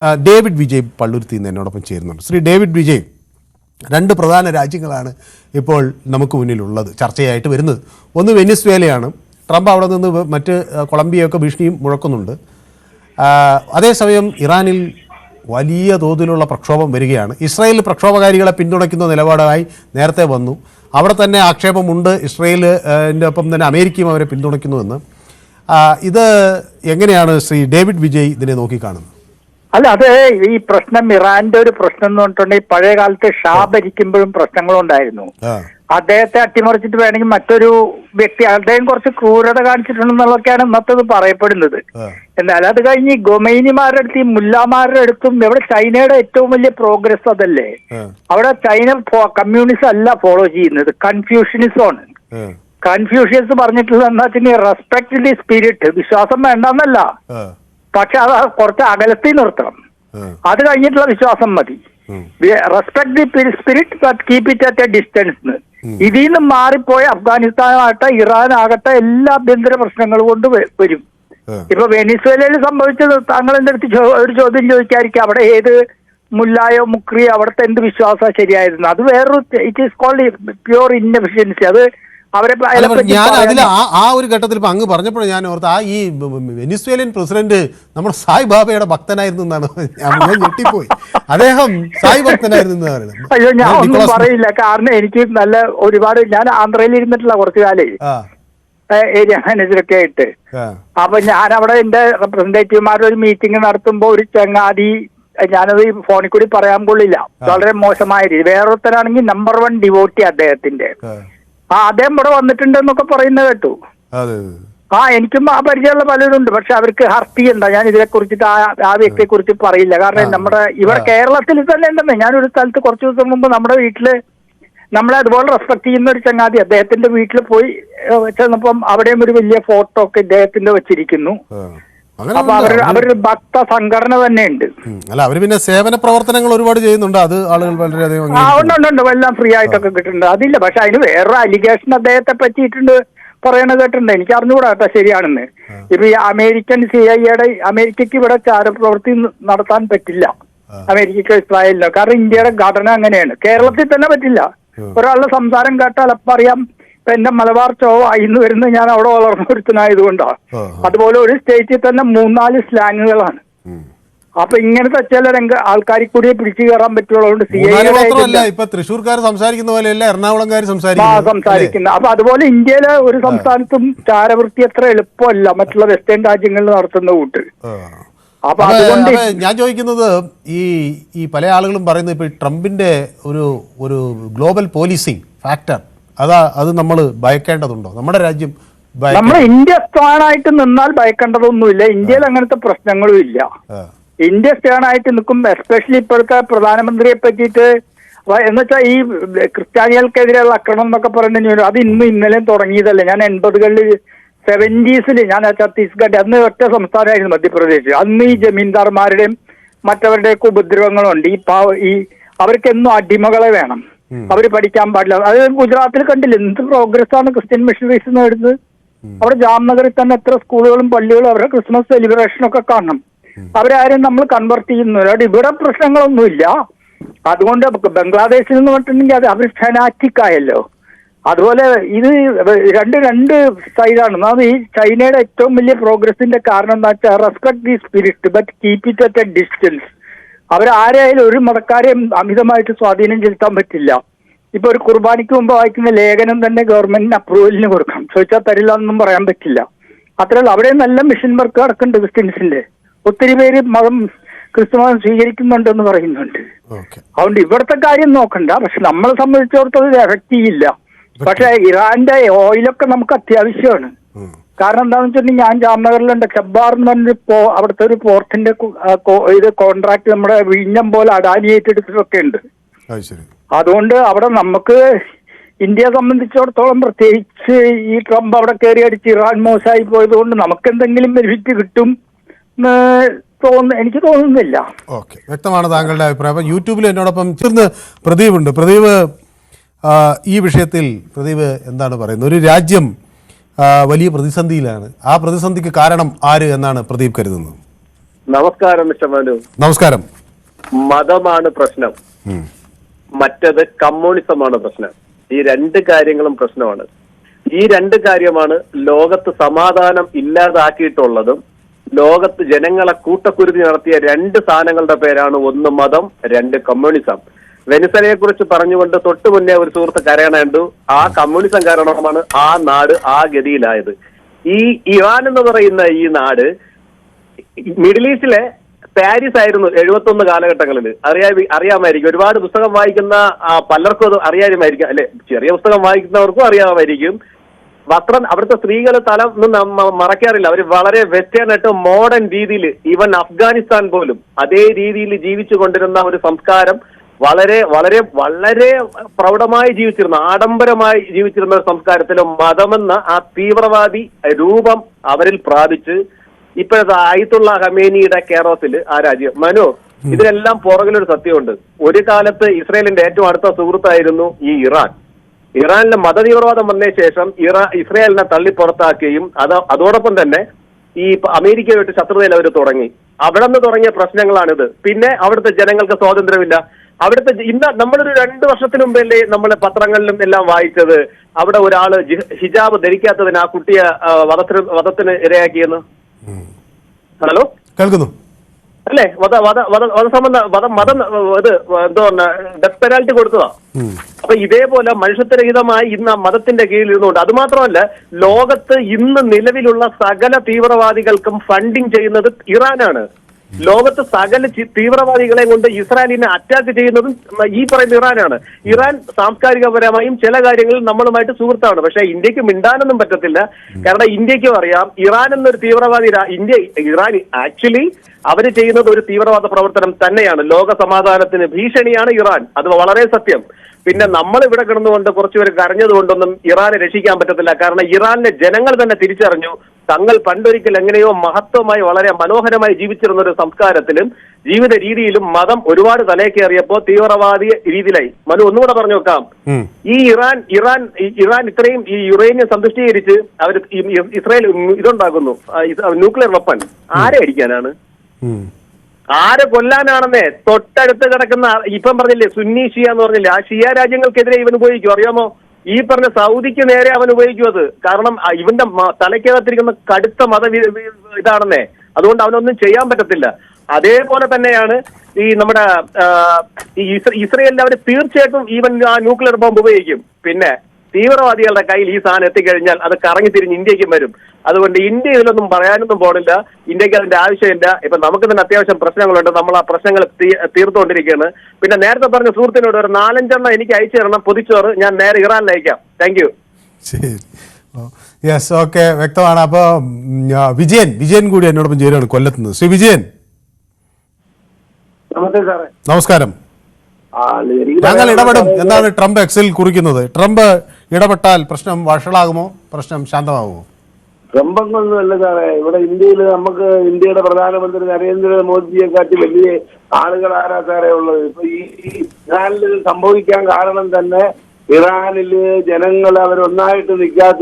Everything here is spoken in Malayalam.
ഡേവിഡ് വിജയ് പള്ളുരുത്തി നിന്ന് എന്നോടൊപ്പം ചേരുന്നുണ്ട്. ശ്രീ ഡേവിഡ് വിജയ്, രണ്ട് പ്രധാന രാജ്യങ്ങളാണ് ഇപ്പോൾ നമുക്ക് മുന്നിലുള്ളത്, ചർച്ചയായിട്ട് വരുന്നത്. ഒന്ന് വെനിസ്വേലയാണ്. ട്രംപ് അവിടെ നിന്ന് മറ്റ് കൊളംബിയയൊക്കെ ഭീഷണിയും മുഴക്കുന്നുണ്ട്. അതേസമയം ഇറാനിൽ വലിയ തോതിലുള്ള പ്രക്ഷോഭം വരികയാണ്. ഇസ്രായേൽ പ്രക്ഷോഭകാരികളെ പിന്തുണയ്ക്കുന്ന നിലപാടായി നേരത്തെ വന്നു. അവിടെ തന്നെ ആക്ഷേപമുണ്ട്, ഇസ്രായേലിൻ്റെ ഒപ്പം തന്നെ അമേരിക്കയും അവരെ പിന്തുണയ്ക്കുന്നുവെന്ന്. ഇത് എങ്ങനെയാണ് ശ്രീ ഡേവിഡ് വിജയ് ഇതിനെ നോക്കിക്കാണുന്നത്? അല്ല, അത് ഈ പ്രശ്നം ഇറാന്റെ ഒരു പ്രശ്നം എന്ന് പറഞ്ഞിട്ടുണ്ടെങ്കിൽ പഴയ കാലത്ത് ഷാ ഭരിക്കുമ്പോഴും പ്രശ്നങ്ങളുണ്ടായിരുന്നു. അദ്ദേഹത്തെ അട്ടിമറിച്ചിട്ട് വേണമെങ്കിൽ മറ്റൊരു വ്യക്തി, അദ്ദേഹം കുറച്ച് ക്രൂരത കാണിച്ചിട്ടുണ്ടെന്നുള്ളതൊക്കെയാണ് ഇന്നത്തെ പറയപ്പെടുന്നത്. എന്നാൽ അത് കഴിഞ്ഞ് ഗൊമൈനിമാരുടെ അടുത്ത്, ഈ മുല്ലാമാരുടെ അടുത്തും, ഇവിടെ ചൈനയുടെ ഏറ്റവും വലിയ പ്രോഗ്രസ് അതല്ലേ. അവിടെ ചൈന കമ്മ്യൂണിസം അല്ല ഫോളോ ചെയ്യുന്നത്, കൺഫ്യൂഷനിസമാണ്. കൺഫ്യൂഷ്യസ് പറഞ്ഞിട്ടുള്ളത് എന്താ വെച്ചാൽ റെസ്പെക്ട് ദി സ്പിരിറ്റ്, വിശ്വാസം വേണ്ടെന്നല്ല, പക്ഷെ അത് കുറച്ച് അകലത്തിൽ നിർത്തണം. അത് കഴിഞ്ഞിട്ടുള്ള വിശ്വാസം മതി. Respect the spirit but keep it at a distance. ഇതിൽ നിന്ന് മാറിപ്പോയ അഫ്ഗാനിസ്ഥാനാകട്ടെ ഇറാൻ ആകട്ടെ എല്ലാ ആഭ്യന്തര പ്രശ്നങ്ങൾ കൊണ്ട് വരും. ഇപ്പൊ വെനിസ്വേലയിൽ സംഭവിച്ചത് താങ്കൾ എന്റെ അടുത്ത് ഒരു ചോദ്യം ചോദിക്കാതിരിക്കും, അവിടെ ഏത് മുല്ലായോ മുക്രിയോ അവിടുത്തെ എന്ത് വിശ്വാസം ശരിയായിരുന്നു? അത് വേറൊരു, it is called pure inefficiency. അത് ഞാൻ അതിൽ ആ ഒരു ഘട്ടത്തിൽ ഇപ്പൊ അങ്ങ് പറഞ്ഞപ്പോൾ ഞാൻ ഓർത്ത്, ഈ വെനിസ്വേലിയൻ പ്രസിഡന്റ് നമ്മുടെ സായ് ബാബയുടെ ഭക്തനായിരുന്നു എന്നാണ്. ഞാൻ ഞെട്ടിപ്പോയി. അദ്ദേഹം സായ് ഭക്തനായിരുന്നു എന്ന് പറയുന്നത്. അയ്യോ, ഞാൻ ഒന്നും പറയില്ല. കാരണം എനിക്ക് നല്ല ഒരുപാട്, ഞാൻ ആന്ധ്രയിൽ ഇരുന്നിട്ടില്ല കുറച്ചു കാലേ, ഏരിയ മാനേജറൊക്കെ ആയിട്ട്. അപ്പൊ ഞാൻ അവിടെ എന്റെ റെപ്രസെന്റേറ്റീവ്മാരുടെ ഒരു മീറ്റിംഗ് നടത്തുമ്പോ ഒരു ചങ്ങാതി, ഞാനത് ഫോണിൽ കൂടി പറയാൻ കൊള്ളില്ല, വളരെ മോശമായ രീതി, വേറൊരുത്തരാണെങ്കിൽ നമ്പർ 1 ഡിവോട്ടി അദ്ദേഹത്തിന്റെ, അദ്ദേഹം ഇവിടെ വന്നിട്ടുണ്ടെന്നൊക്കെ പറയുന്നത് കേട്ടു. എനിക്കും ആ പരിചയമുള്ള പലരുണ്ട്. പക്ഷെ അവർക്ക് ഹർട്ട് ചെയ്യണ്ട, ഞാൻ ഇതിനെ കുറിച്ചിട്ട് ആ വ്യക്തിയെ കുറിച്ച് പറയില്ല. കാരണം നമ്മുടെ ഇവിടെ കേരളത്തിൽ തന്നെ ഉണ്ടെന്ന്. ഞാനൊരു സ്ഥലത്ത് കുറച്ച് ദിവസം മുമ്പ് നമ്മുടെ വീട്ടില് നമ്മളെ അതുപോലെ റെസ്പെക്ട് ചെയ്യുന്ന ഒരു ചങ്ങാതി, അദ്ദേഹത്തിന്റെ വീട്ടിൽ പോയി ചെന്നപ്പം അവിടെയും ഒരു വലിയ ഫോട്ടോ ഒക്കെ ഇദ്ദേഹത്തിന്റെ വെച്ചിരിക്കുന്നു. അപ്പൊ അവരൊരു ഭക്ത സംഘടന തന്നെയുണ്ട്. അല്ല, അവര് പിന്നെ സേവന പ്രവർത്തനങ്ങൾ ഒരുപാട് ചെയ്യുന്നുണ്ട്. അത് ആളുകൾ വളരെയധികം ഉണ്ട്, എല്ലാം ഫ്രീ ആയിട്ടൊക്കെ കിട്ടുന്നുണ്ട്. അതില്ല, പക്ഷെ അതിന് വേറൊരു അലിഗേഷൻ അദ്ദേഹത്തെ പറ്റിയിട്ടുണ്ട്, പറയണത് കേട്ടിട്ടുണ്ട്. എനിക്ക് അറിഞ്ഞുകൂടാ കേട്ടോ ശരിയാണെന്ന്. ഇപ്പൊ ഈ അമേരിക്കൻ CIA അമേരിക്കക്ക് ഇവിടെ ചാരപ്രവൃത്തി നടത്താൻ പറ്റില്ല, അമേരിക്കക്ക് ഇസ്രായേലിനോ. കാരണം ഇന്ത്യയുടെ ഘടന അങ്ങനെയാണ്. കേരളത്തിൽ തന്നെ പറ്റില്ല. ഒരാളുടെ സംസാരം കേട്ടാൽ അപ്പം അറിയാം ഇപ്പൊ എന്റെ മലബാർ ചോവായിന്ന് വരുന്നത് ഞാൻ അവിടെ വളർന്ന ഒരുത്തനായതുകൊണ്ടാണ്. അതുപോലെ ഒരു സ്റ്റേറ്റിൽ തന്നെ 3-4 സ്ലാങ്ങുകളാണ്. അപ്പൊ ഇങ്ങനത്തെ ചില ആൾക്കാർ കൂടിയേ പിടിച്ചു കയറാൻ പറ്റുള്ളതുകൊണ്ട് തൃശ്ശൂർക്കാർ സംസാരിക്കുന്ന പോലെയല്ല എറണാകുളംകാർ സംസാരിക്കുന്നത്. അപ്പൊ അതുപോലെ ഇന്ത്യയിലെ ഒരു സംസ്ഥാനത്തും ചാരവൃത്തി അത്ര എളുപ്പമല്ല മറ്റുള്ള വെസ്റ്റേൺ രാജ്യങ്ങളിൽ നടത്തുന്ന കൂട്ട്. അപ്പൊ അതുകൊണ്ട് ഞാൻ ചോദിക്കുന്നത്, ഈ പല ആളുകളും പറയുന്നത് ഇപ്പൊ ട്രംപിന്റെ ഒരു ഗ്ലോബൽ പോലീസിങ് ഫാക്ടർ, അത് നമ്മൾ ഭയക്കേണ്ടതുണ്ടോ? നമ്മുടെ രാജ്യം, നമ്മൾ ഇന്ത്യ സ്ഥാനായിട്ട് നിന്നാൽ ഭയക്കേണ്ടതൊന്നുമില്ല. ഇന്ത്യയിൽ അങ്ങനത്തെ പ്രശ്നങ്ങളും ഇല്ല. ഇന്ത്യ സ്ഥാനായിട്ട് നിൽക്കും. എസ്പെഷ്യലി ഇപ്പോഴത്തെ പ്രധാനമന്ത്രിയെ പറ്റിയിട്ട് എന്ന് വെച്ചാൽ ഈ ക്രിസ്ത്യാനികൾക്കെതിരെയുള്ള ആക്രമണം എന്നൊക്കെ പറയുന്നത് അത് ഇന്നലെയും തുടങ്ങിയതല്ലേ. ഞാൻ 80കളിൽ 70s ഞാൻ ഛത്തീസ്ഗഡ്, അന്ന് ഒറ്റ സംസ്ഥാനമായിരുന്നു മധ്യപ്രദേശ്. അന്ന് ഈ ജമീന്ദാർമാരുടെയും മറ്റവരുടെയൊക്കെ ഉപദ്രവങ്ങളുണ്ട്. ഈ അവർക്കെന്നും അടിമകളെ വേണം, അവര് പഠിക്കാൻ പാടില്ല. അത് ഗുജറാത്തിൽ കണ്ടില്ല എന്ത് പ്രോഗ്രസ് ആണ് ക്രിസ്ത്യൻ മിഷണറീസ് നേടുന്നത്. അവിടെ ജാംനഗറിൽ തന്നെ എത്ര സ്കൂളുകളും പള്ളികളും അവരുടെ ക്രിസ്മസ് സെലിബ്രേഷനൊക്കെ കാണണം. അവരാരും നമ്മൾ കൺവെർട്ട് ചെയ്യുന്നില്ല. ഇവിടെ പ്രശ്നങ്ങളൊന്നുമില്ല. അതുകൊണ്ട് ബംഗ്ലാദേശിൽ നിന്ന് പറഞ്ഞിട്ടുണ്ടെങ്കിൽ അത് അവർ ഫെനാറ്റിക് ആയല്ലോ. അതുപോലെ ഇത് രണ്ട് സൈഡാണ്. അത് ഈ ചൈനയുടെ ഏറ്റവും വലിയ പ്രോഗ്രസിന്റെ കാരണം എന്താ വെച്ചാൽ respect the spirit but keep it at a distance. അവരാരെയായാലും ഒരു മതക്കാരെയും അമിതമായിട്ട് സ്വാധീനം ചെലുത്താൻ പറ്റില്ല. ഇപ്പൊ ഒരു കുർബാനയ്ക്ക് മുമ്പ് വായിക്കുന്ന ലേഖനം തന്നെ ഗവൺമെന്റിന് അപ്രൂവലിന് കൊടുക്കാം, ചോദിച്ചാൽ തരില്ല എന്നൊന്നും പറയാൻ പറ്റില്ല. അത്രയുള്ള അവിടെ നല്ല മിഷൻ വർക്ക് നടക്കുന്നുണ്ട് ക്രിസ്ത്യൻസിന്റെ. ഒത്തിരി പേര് ക്രിസ്തുമതം സ്വീകരിക്കുന്നുണ്ടെന്ന് പറയുന്നുണ്ട്. അതുകൊണ്ട് ഇവിടുത്തെ കാര്യം നോക്കണ്ട. പക്ഷെ നമ്മളെ സംബന്ധിച്ചിടത്തോളം ഇത് എഫക്ട് ചെയ്യില്ല. പക്ഷെ ഇറാന്റെ ഓയിലൊക്കെ നമുക്ക് അത്യാവശ്യമാണ്. കാരണം എന്താണെന്ന് വെച്ചിട്ടുണ്ടെങ്കിൽ ഞാൻ ജാംനഗറിലുണ്ട്, ഖബ്ബാർ എന്ന് പറഞ്ഞൊരു അവിടുത്തെ ഒരു പോർട്ടിന്റെ ഇത് കോൺട്രാക്ട് നമ്മുടെ വിഴിഞ്ഞം പോലെ അഡാനി ഏറ്റെടുത്തിട്ടൊക്കെ ഉണ്ട്. അതുകൊണ്ട് അവിടെ നമുക്ക് ഇന്ത്യയെ സംബന്ധിച്ചിടത്തോളം പ്രത്യേകിച്ച് ഈ ട്രംപ് അവിടെ കയറി അടിച്ച് ഇറാൻ മോശമായി പോയത് കൊണ്ട് നമുക്ക് എന്തെങ്കിലും ബെനിഫിറ്റ് കിട്ടും എനിക്ക് തോന്നുന്നില്ല. ഓക്കെ, വ്യക്തമാണ് താങ്കളുടെ അഭിപ്രായം. അപ്പം യൂട്യൂബിൽ എന്നോടൊപ്പം ചേർന്ന് പ്രദീപ് ഉണ്ട്. പ്രദീപ്, ഈ വിഷയത്തിൽ പ്രദീപ് എന്താണ് പറയുന്നത്? ഒരു രാജ്യം വലിയ പ്രതിസന്ധിയിലാണ്. ആ പ്രതിസന്ധിക്ക് കാരണം ആര് എന്നാണ് പ്രദീപ് കരുതുന്നത്? നമസ്കാരം മിസ്റ്റർ മനു. നമസ്കാരം. മതമാണ് പ്രശ്നം, മറ്റത് കമ്മ്യൂണിസമാണ് പ്രശ്നം. ഈ രണ്ട് കാര്യങ്ങളും പ്രശ്നമാണ്. ഈ രണ്ട് കാര്യമാണ് ലോകത്ത് സമാധാനം ഇല്ലാതാക്കിയിട്ടുള്ളതും ലോകത്ത് ജനങ്ങളെ കൂട്ടക്കുരുതി നടത്തിയ രണ്ട് സാധനങ്ങളുടെ പേരാണ് ഒന്ന് മതം, രണ്ട് കമ്മ്യൂണിസം. വെനിസലയെ കുറിച്ച് പറഞ്ഞുകൊണ്ട് തൊട്ടു മുന്നേ ഒരു സുഹൃത്ത് കരയണേണ്ടു. ആ കമ്മ്യൂണിസം കാരണമാണ് ആ നാട് ആ ഗതിയിലായത്. ഈ ഇറാൻ എന്ന് പറയുന്ന ഈ നാട് മിഡിൽ ഈസ്റ്റിലെ പാരീസ് ആയിരുന്നു 71 കാലഘട്ടങ്ങളിൽ. അറിയാമായിരിക്കും. ഒരുപാട് പുസ്തകം വായിക്കുന്ന പലർക്കും അത് അറിയാമായിരിക്കും, അല്ലെ? ചെറിയ പുസ്തകം വായിക്കുന്നവർക്കും അറിയാമായിരിക്കും. വസ്ത്രം അവിടുത്തെ സ്ത്രീകൾ തലം മറയ്ക്കാറില്ല. അവർ വളരെ വെസ്റ്റേൺ ആയിട്ട് മോഡേൺ രീതിയിൽ, ഈവൻ അഫ്ഗാനിസ്ഥാൻ പോലും അതേ രീതിയിൽ ജീവിച്ചു കൊണ്ടിരുന്ന ഒരു സംസ്കാരം, വളരെ വളരെ വളരെ പ്രൗഢമായി ജീവിച്ചിരുന്ന, ആഡംബരമായി ജീവിച്ചിരുന്ന ഒരു സംസ്കാരത്തിൽ മതമെന്ന ആ തീവ്രവാദി രൂപം അവരിൽ പ്രാപിച്ച് ഇപ്പോഴത്തെ ആയത്തുള്ള ഖമേനിയുടെ കെയറോസിൽ ആ രാജ്യം. മനു, ഇതിനെല്ലാം പുറകിലൊരു സത്യമുണ്ട്. ഒരു കാലത്ത് ഇസ്രയേലിന്റെ ഏറ്റവും അടുത്ത സുഹൃത്തായിരുന്നു ഈ ഇറാൻ. ഇറാനിലെ മതതീവ്രവാദം വന്നതിന് ശേഷം ഇസ്രയേലിനെ തള്ളി പുറത്താക്കുകയും അതോടൊപ്പം തന്നെ ഈ അമേരിക്കയുമായിട്ട് ശത്രുതയിൽ അവർ തുടങ്ങി. അവിടെ നിന്ന് തുടങ്ങിയ പ്രശ്നങ്ങളാണിത്. പിന്നെ അവിടുത്തെ ജനങ്ങൾക്ക് സ്വാതന്ത്ര്യമില്ല. അവിടുത്തെ ഇന്ന് നമ്മളൊരു 2 വർഷത്തിന് മുമ്പല്ലേ നമ്മൾ പത്രങ്ങളിലും എല്ലാം വായിച്ചത്, അവിടെ ഒരാള് ഹിജാബ് ധരിക്കാത്തതിന് ആ കുട്ടിയെ വധത്തിന് ഇരയാക്കിയെന്ന്. ഹലോ, കേൾക്കുന്നു അല്ലേ? എന്തോ ഡെത്ത് പെനാൽറ്റി കൊടുത്തതാ. അപ്പൊ ഇതേപോലെ മനുഷ്യത്വരഹിതമായി ഇന്ന് മതത്തിന്റെ കീഴിൽ ഇരുന്നുകൊണ്ട്, അത് മാത്രമല്ല ലോകത്ത് ഇന്ന് നിലവിലുള്ള സകല തീവ്രവാദികൾക്കും ഫണ്ടിങ് ചെയ്യുന്നത് ഇറാനാണ്. ലോകത്ത് സകല തീവ്രവാദികളെ കൊണ്ട് ഇസ്രായേലിനെ അറ്റാക്ക് ചെയ്യുന്നതും ഈ പറയുന്ന ഇറാനാണ്. ഇറാൻ സാംസ്കാരികപരമായും ചില കാര്യങ്ങളിൽ നമ്മളുമായിട്ട് സുഹൃത്താണ്. പക്ഷെ ഇന്ത്യക്ക് മിണ്ടാനൊന്നും പറ്റത്തില്ല. കാരണം ഇന്ത്യക്കും അറിയാം ഇറാൻ എന്നൊരു തീവ്രവാദി ഇറാൻ ആക്ച്വലി അവര് ചെയ്യുന്നത് ഒരു തീവ്രവാദ പ്രവർത്തനം തന്നെയാണ്. ലോക സമാധാനത്തിന് ഭീഷണിയാണ് ഇറാൻ. അത് വളരെ സത്യം. പിന്നെ നമ്മൾ ഇവിടെ കിടന്നുകൊണ്ട് കുറച്ചുപേർ കരഞ്ഞതുകൊണ്ടൊന്നും ഇറാനെ രക്ഷിക്കാൻ പറ്റത്തില്ല. കാരണം ഇറാനിലെ ജനങ്ങൾ തന്നെ തിരിച്ചറിഞ്ഞു തങ്ങൾ പണ്ടൊരിക്കൽ എങ്ങനെയോ മഹത്വമായി വളരെ മനോഹരമായി ജീവിച്ചിരുന്ന ഒരു സംസ്കാരത്തിലും ജീവിത രീതിയിലും മതം ഒരുപാട് തലയേക്കേറിയപ്പോ തീവ്രവാദി രീതിയിലായി. മനു, ഒന്നുകൂടെ പറഞ്ഞു വെക്കാം. ഈ ഇറാൻ ഇത്രയും ഈ യുറേനിയം സന്തുഷ്ടീകരിച്ച് അവർ ഇസ്രായേൽ ഇതുണ്ടാക്കുന്നു, ന്യൂക്ലിയർ വെപ്പൺ. ആരെ അടിക്കാനാണ്? ആരെ കൊല്ലാനാണെന്നേ? തൊട്ടടുത്ത് കിടക്കുന്ന ഇപ്പം പറഞ്ഞില്ലേ സുന്നി ഷിയ എന്ന് പറഞ്ഞില്ലേ, ആ ഷിയ രാജ്യങ്ങൾക്കെതിരെ ഇവൻ ഉപയോഗിക്കും. അറിയാമോ? ഈ പറഞ്ഞ സൗദിക്ക് നേരെ അവൻ ഉപയോഗിക്കും അത്. കാരണം ഇവന്റെ തലയ്ക്കകത്തിരിക്കുന്ന കടുത്ത ഇതാണെന്നേ. അതുകൊണ്ട് അവനൊന്നും ചെയ്യാൻ പറ്റത്തില്ല. അതേപോലെ തന്നെയാണ് ഈ നമ്മുടെ ഇസ്രയേലിൽ അവർ തീർച്ചയായിട്ടും ഈവൻ ആ ന്യൂക്ലിയർ ബോംബ് ഉപയോഗിക്കും. പിന്നെ തീവ്രവാദികളുടെ കയ്യിൽ ഈ സാധനം എത്തിക്കഴിഞ്ഞാൽ അത് കറങ്ങി തിരിഞ്ഞ് ഇന്ത്യക്കും വരും. അതുകൊണ്ട് ഇന്ത്യ ഇതിലൊന്നും പറയാനൊന്നും പോണില്ല. ഇന്ത്യക്ക് അതിന്റെ ആവശ്യമില്ല. ഇപ്പൊ നമുക്ക് തന്നെ അത്യാവശ്യം പ്രശ്നങ്ങളുണ്ട്. നമ്മൾ ആ പ്രശ്നങ്ങൾ തീർത്തുകൊണ്ടിരിക്കുകയാണ്. പിന്നെ നേരത്തെ പറഞ്ഞ സുഹൃത്തിനോട് ഒരു 4-5 എനിക്ക് അയച്ചു തരണം പൊതിച്ചോറ്. ഞാൻ നേരെ ഇറാനിൽ അയക്കാം. Thank you. ശരി, യെസ്, ഓക്കെ, വ്യക്തമാണ്. അപ്പോൾ വിജയൻ കൂടി എന്നോടൊപ്പം ചേരുകയാണ് കൊല്ലത്തുനിന്ന്. ശ്രീ വിജയൻ, നമസ്കാരം. ഞങ്ങൾ ഇടപെടും എന്നാണ് ട്രംപ് എക്സിൽ കുറിക്കുന്നത്. ട്രംപ് ഇടപെട്ടാൽ പ്രശ്നം വഷളാകുമോ? പ്രശ്നം ശാന്തമാകുമോ? ട്രംപൊന്നുമല്ല സാറേ. ഇവിടെ ഇന്ത്യയിൽ നമുക്ക് ഇന്ത്യയുടെ പ്രധാനമന്ത്രി നരേന്ദ്രമോദിയെ കാട്ടി വലിയ ആളുകൾ ആരാ സാറേ ഉള്ളത്? ഇപ്പൊ ഈ ഇറാനിൽ സംഭവിക്കാൻ കാരണം തന്നെ ഇറാനില് ജനങ്ങൾ അവരൊന്നായിട്ട് നിൽക്കാത്ത